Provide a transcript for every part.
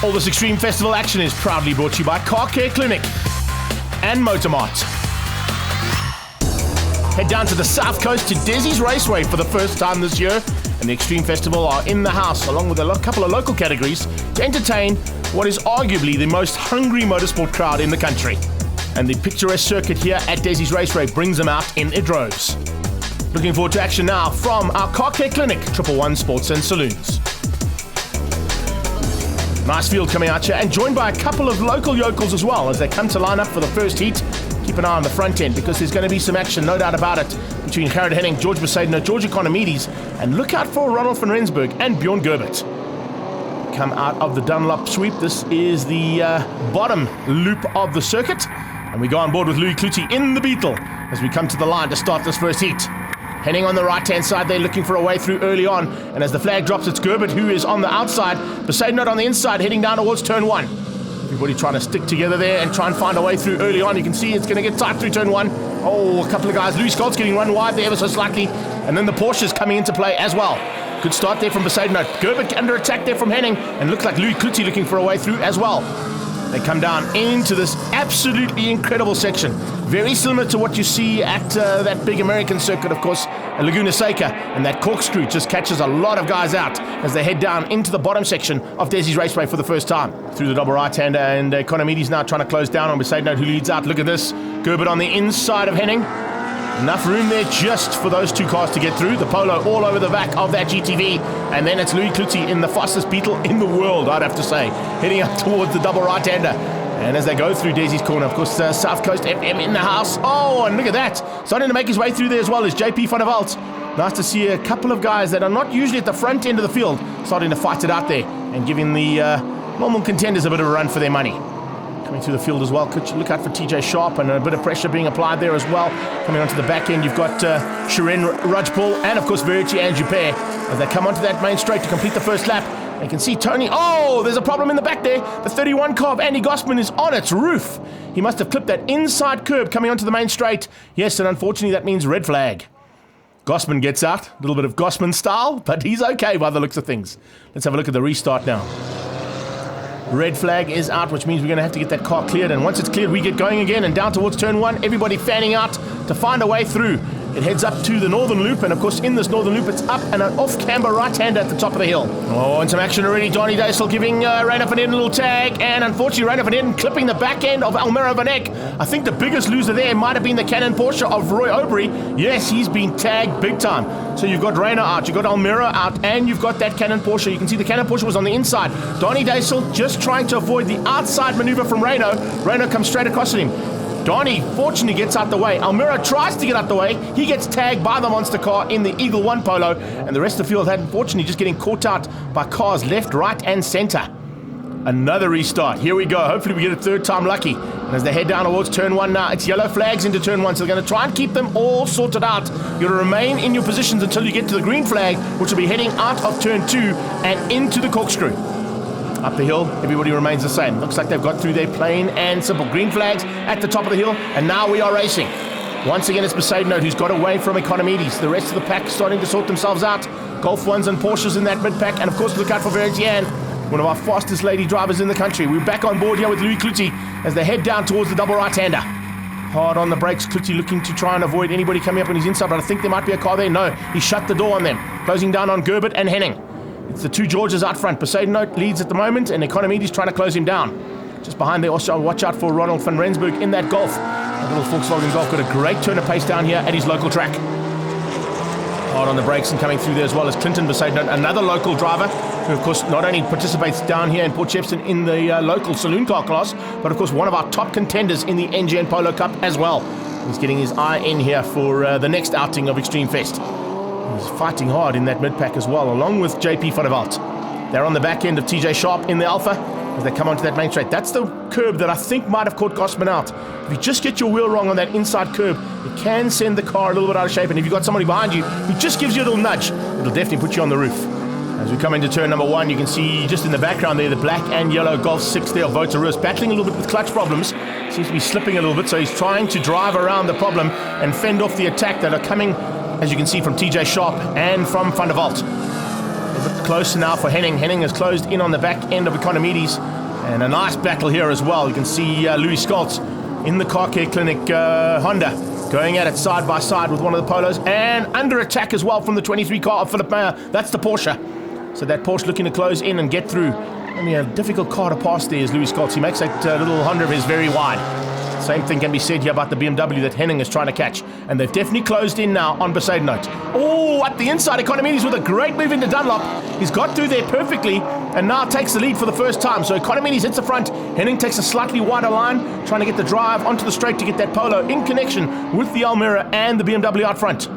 All this Extreme Festival action is proudly brought to you by Car Care Clinic and Motormart. Head down to the south coast to Dezzi's Raceway for the first time this year, and the Extreme Festival are in the house along with a couple of local categories to entertain what is arguably the most hungry motorsport crowd in the country. And the picturesque circuit here at Dezzi's Raceway brings them out in droves. Looking forward to action now from our Car Care Clinic, 111 Sports and Saloons. Nice field coming out here, and joined by a couple of local yokels as well as they come to line up for the first heat. Keep an eye on the front end because there's going to be some action, no doubt about it, between Gerard Henning, George Besaidner, George Economides, and look out for Ronald van Rensburg and Bjorn Gerbert. Come out of the Dunlop sweep. This is the bottom loop of the circuit, and we go on board with Louis Cloutey in the Beetle as we come to the line to start this first heat. Henning on the right-hand side, they're looking for a way through early on. And as the flag drops, it's Gerbert who is on the outside. Besaidner on the inside, heading down towards turn one. Everybody trying to stick together there and try and find a way through early on. You can see it's going to get tight through turn one. Oh, a couple of guys. Louis Scott's getting run wide there ever so slightly. And then the Porsche's coming into play as well. Good start there from Besaidner. Gerbert under attack there from Henning. And looks like Louis Cloutey looking for a way through as well. They come down into this absolutely incredible section. Very similar to what you see at that big American circuit, of course, Laguna Seca. And that corkscrew just catches a lot of guys out as they head down into the bottom section of Dezzi's Raceway for the first time. Through the double right-hander, and Economides now trying to close down on Besaidner, who leads out. Look at this. Gerbert on the inside of Henning. Enough room there just for those two cars to get through. The Polo all over the back of that GTV. And then it's Louis Cloutey in the fastest Beetle in the world, I'd have to say, heading up towards the double right-hander. And as they go through Dezzi's corner, of course, South Coast FM in the house. Oh, and look at that. Starting to make his way through there as well is JP van der Walt. Nice to see a couple of guys that are not usually at the front end of the field starting to fight it out there and giving the normal contenders a bit of a run for their money. Coming through the field as well. Could you look out for TJ Sharp, and a bit of pressure being applied there as well. Coming onto the back end, you've got Shirin Rajpal and, of course, Verity and Juppé as they come onto that main straight to complete the first lap. You can see Tony. Oh, there's a problem in the back there. The 31 car of Andy Gossman is on its roof. He must have clipped that inside curb coming onto the main straight. Yes, and unfortunately that means red flag. Gossman gets out. A little bit of Gossman style, but he's okay by the looks of things. Let's have a look at the restart now. Red flag is out, which means we're going to have to get that car cleared. And once it's cleared, we get going again and down towards turn one. Everybody fanning out to find a way through. It heads up to the northern loop, and of course in this northern loop it's up and an off-camber right-hander at the top of the hill. Oh, and some action already. Donny Daisel giving Reiner van Eden a little tag, and unfortunately Reiner van Eden clipping the back end of Almira Van Eck. I think the biggest loser there might have been the Canon Porsche of Roy Aubrey. Yes, he's been tagged big time. So you've got Reiner out, you've got Almira out, and you've got that Canon Porsche. You can see the Canon Porsche was on the inside. Donny Daisel just trying to avoid the outside maneuver from Reino. Reino comes straight across at him. Donny fortunately gets out the way. Almira tries to get out the way. He gets tagged by the monster car in the Eagle 1 Polo, and the rest of the field had unfortunately just getting caught out by cars left, right, and center. Another restart. Here we go. Hopefully we get a third time lucky. And as they head down towards turn one now, it's yellow flags into turn one, so they're going to try and keep them all sorted out. You're going to remain in your positions until you get to the green flag, which will be heading out of turn two and into the corkscrew. Up the hill, everybody remains the same. Looks like they've got through their plain and simple green flags at the top of the hill, and now we are racing. Once again, it's Besaidner who's got away from Economides. The rest of the pack starting to sort themselves out. Golf 1s and Porsches in that mid-pack, and of course look out for Verity Ann, one of our fastest lady drivers in the country. We're back on board here with Louis Cloutey as they head down towards the double right-hander. Hard on the brakes, Cloutey looking to try and avoid anybody coming up on his inside, but I think there might be a car there. No, he shut the door on them, closing down on Gerbert and Henning. It's the two Georges out front. Besaidner leads at the moment, and Economides trying to close him down. Just behind there, also watch out for Ronald van Rensburg in that Golf. That little Volkswagen Golf got a great turn of pace down here at his local track. Hard on the brakes and coming through there as well as Clinton Besaidner, another local driver who, of course, not only participates down here in Port Shepstone in the local saloon car class, but, of course, one of our top contenders in the NGN Polo Cup as well. He's getting his eye in here for the next outing of Extreme Fest. He's fighting hard in that mid-pack as well, along with JP van der Walt. They're on the back end of TJ Sharp in the Alpha as they come onto that main straight. That's the curb that I think might have caught Gossman out. If you just get your wheel wrong on that inside curb, it can send the car a little bit out of shape. And if you've got somebody behind you who just gives you a little nudge, it'll definitely put you on the roof. As we come into turn number one, you can see just in the background there, the black and yellow Golf 6 there of Voteroos battling a little bit with clutch problems. Seems to be slipping a little bit, so he's trying to drive around the problem and fend off the attack that are coming, as you can see, from TJ Sharp and from Van der Walt. A bit closer now for Henning. Henning has closed in on the back end of Economides. And a nice battle here as well. You can see Louis Scholz in the Car Care Clinic Honda going at it side by side with one of the Polos. And under attack as well from the 23 car of Philip Meyer. That's the Porsche. So that Porsche looking to close in and get through. Only a difficult car to pass there is Louis Scholz. He makes that little Honda of his very wide. Same thing can be said here about the BMW that Henning is trying to catch. And they've definitely closed in now on Besaidnout. Oh, at the inside, Economides with a great move into Dunlop. He's got through there perfectly and now takes the lead for the first time. So Economides hits the front. Henning takes a slightly wider line, trying to get the drive onto the straight to get that Polo in connection with the Almera and the BMW out front.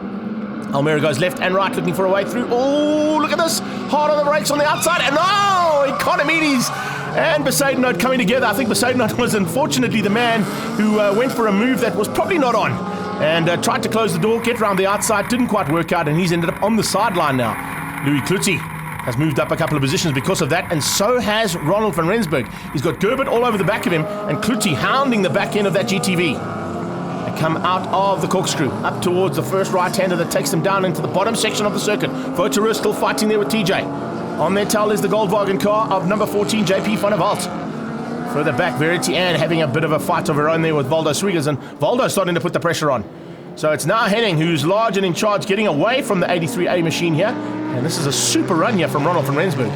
Almera goes left and right looking for a way through. Oh, look at this. Hard on the brakes on the outside. And oh, Economides and Besaidnout coming together. I think Besaidnout was unfortunately the man who went for a move that was probably not on and tried to close the door, get around the outside, didn't quite work out, and he's ended up on the sideline now. Louis Klutzy has moved up a couple of positions because of that, and so has Ronald van Rensburg. He's got Gerbert all over the back of him, and Klutzy hounding the back end of that GTV. They come out of the corkscrew, up towards the first right-hander that takes them down into the bottom section of the circuit. Voterer still fighting there with TJ. On their tail is the Goldwagen car of number 14, JP van der Walt. Further back, Verity Ann having a bit of a fight of her own there with Valdo Swiggers, and Valdo starting to put the pressure on. So it's now Henning who's large and in charge, getting away from the 83A machine here. And this is a super run here from Ronald van Rensburg.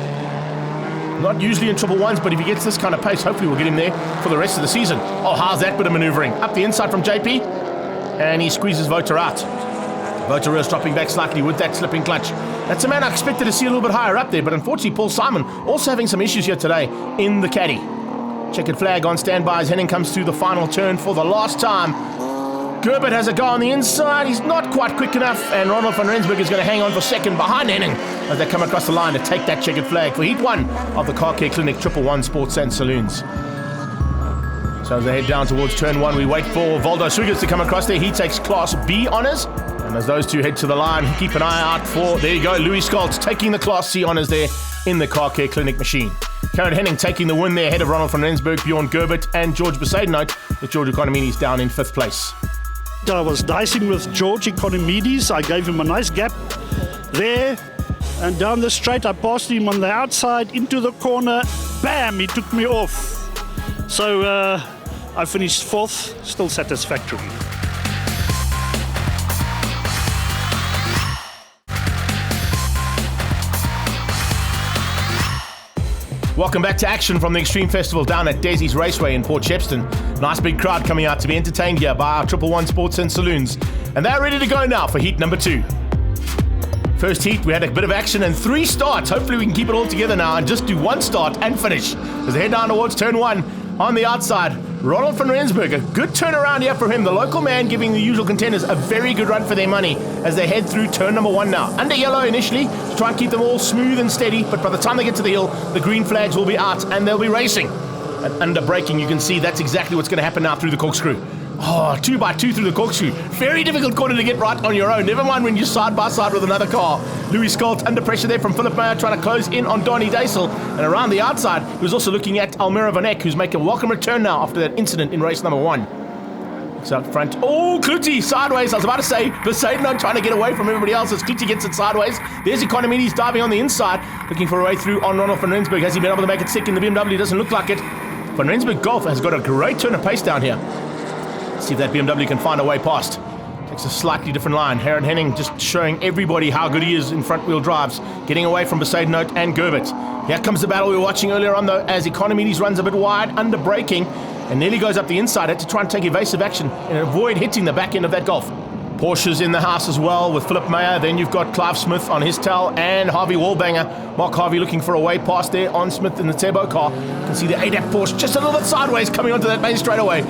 Not usually in triple ones, but if he gets this kind of pace, hopefully we'll get him there for the rest of the season. Oh, how's that bit of maneuvering? Up the inside from JP, and he squeezes Voter out. Voter is dropping back slightly with that slipping clutch. That's a man I expected to see a little bit higher up there, but unfortunately Paul Simon also having some issues here today in the caddy. Checkered flag on standby as Henning comes through the final turn for the last time. Gerbert has a go on the inside. He's not quite quick enough, and Ronald van Rensburg is going to hang on for second behind Henning as they come across the line to take that checkered flag for Heat 1 of the Car Care Clinic 111 Sports and Saloons. So as they head down towards turn 1, we wait for Valdo Swiggers to come across there. He takes Class B honours. And as those two head to the line, keep an eye out for, there you go, Louis Scholz taking the Class C honours there in the Car Care Clinic machine. Karen Henning taking the win there ahead of Ronald van Rensburg, Bjorn Gerbert and George Besaidnout, with George Economides down in 5th place. I was dicing with George Economides. I gave him a nice gap there. And down the straight, I passed him on the outside into the corner. Bam! He took me off. So I finished 4th, still satisfactory. Welcome back to action from the Extreme Festival down at Dezzi's Raceway in Port Shepstone. Nice big crowd coming out to be entertained here by our 111 Sports and Saloons. And they're ready to go now for heat number 2. First heat, we had a bit of action and 3 starts. Hopefully we can keep it all together now and just do 1 start and finish. As they head down towards turn 1 on the outside, Ronald van Rensburg, a good turnaround here for him. The local man giving the usual contenders a very good run for their money as they head through turn number 1 now. Under yellow initially to try and keep them all smooth and steady, but by the time they get to the hill, the green flags will be out and they'll be racing. And under braking, you can see that's exactly what's going to happen now through the corkscrew. Oh, 2x2 through the corkscrew. Very difficult corner to get right on your own. Never mind when you're side by side with another car. Louis Scholz under pressure there from Philip Meyer trying to close in on Donnie Daisel. And around the outside, he was also looking at Almera Van Eck, who's making a welcome return now after that incident in race number 1. Looks out front. Oh, Klutzy sideways. I was about to say, Besaidnout trying to get away from everybody else as Klutzy gets it sideways. There's Economides diving on the inside, looking for a way through on Ronald van Rensburg. Has he been able to make it sick in the BMW? Doesn't look like it. Van Rensburg Golf has got a great turn of pace down here. See if that BMW can find a way past. Takes a slightly different line. Harold Henning just showing everybody how good he is in front-wheel drives, getting away from Besaidnout and Gerbert. Here comes the battle we were watching earlier on, though, as Economides runs a bit wide, under braking, and nearly goes up the inside to try and take evasive action and avoid hitting the back end of that Golf. Porsche's in the house as well with Philip Meyer. Then you've got Clive Smith on his tail and Harvey Wallbanger. Mark Harvey looking for a way past there on Smith in the turbo car. You can see the ADAP Porsche just a little bit sideways coming onto that main straightaway.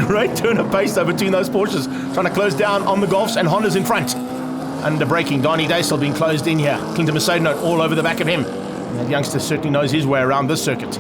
Great turn of pace though between those Porsches, trying to close down on the Golfs and Hondas in front. Under braking, Donnie Daisel being closed in here. Clinton Besaidnout all over the back of him. And that youngster certainly knows his way around this circuit.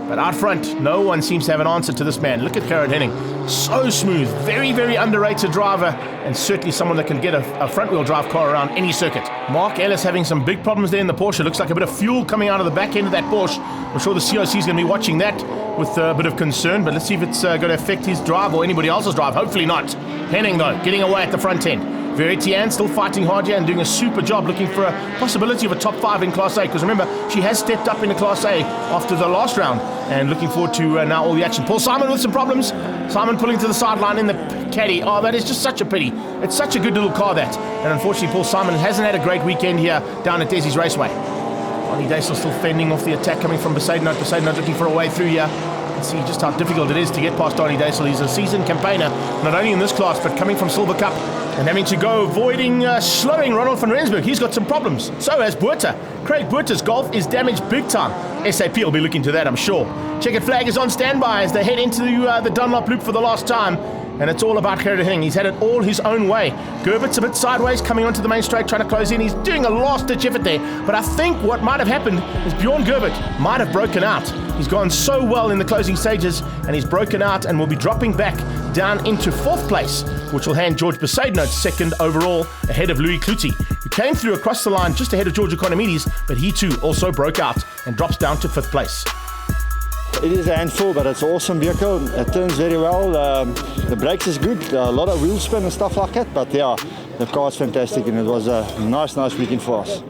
But out front, no one seems to have an answer to this man. Look at Gerard Henning. So smooth. Very, very underrated driver. And certainly someone that can get a front-wheel drive car around any circuit. Mark Ellis having some big problems there in the Porsche. Looks like a bit of fuel coming out of the back end of that Porsche. I'm sure the COC is going to be watching that with a bit of concern. But let's see if it's going to affect his drive or anybody else's drive. Hopefully not. Henning, though, getting away at the front end. Veritian still fighting hard here and doing a super job, looking for a possibility of a top 5 in Class A, because remember, she has stepped up into Class A after the last round, and looking forward to now all the action. Paul Simon with some problems. Simon pulling to the sideline in the caddy. Oh, that is just such a pity. It's such a good little car, that. And unfortunately, Paul Simon hasn't had a great weekend here down at Dezzi's Raceway. Donnie Daisel still fending off the attack coming from Besaidnout. Besaidnout looking for a way through here. You can see just how difficult it is to get past Donnie Daisel. He's a seasoned campaigner, not only in this class, but coming from Silver Cup and having to go avoiding slowing Ronald van Rensburg. He's got some problems. So has Buerta. Craig Buerta's golf is damaged big time. SAP will be looking to that, I'm sure. Checkered flag is on standby as they head into the Dunlop loop for the last time. And it's all about Gerrit Henning. He's had it all his own way. Gerbert's a bit sideways, coming onto the main straight, trying to close in. He's doing a last-ditch effort there. But I think what might have happened is Bjorn Gerbert might have broken out. He's gone so well in the closing stages, and he's broken out and will be dropping back down into 4th place, which will hand George Besaidnout 2nd overall, ahead of Louis Cloutey, who came through across the line just ahead of George Economides, but he too also broke out and drops down to 5th place. It is a handful, but it's an awesome vehicle. It turns very well. The brakes is good. A lot of wheel spin and stuff like that. But yeah, the car is fantastic, and it was a nice weekend for us.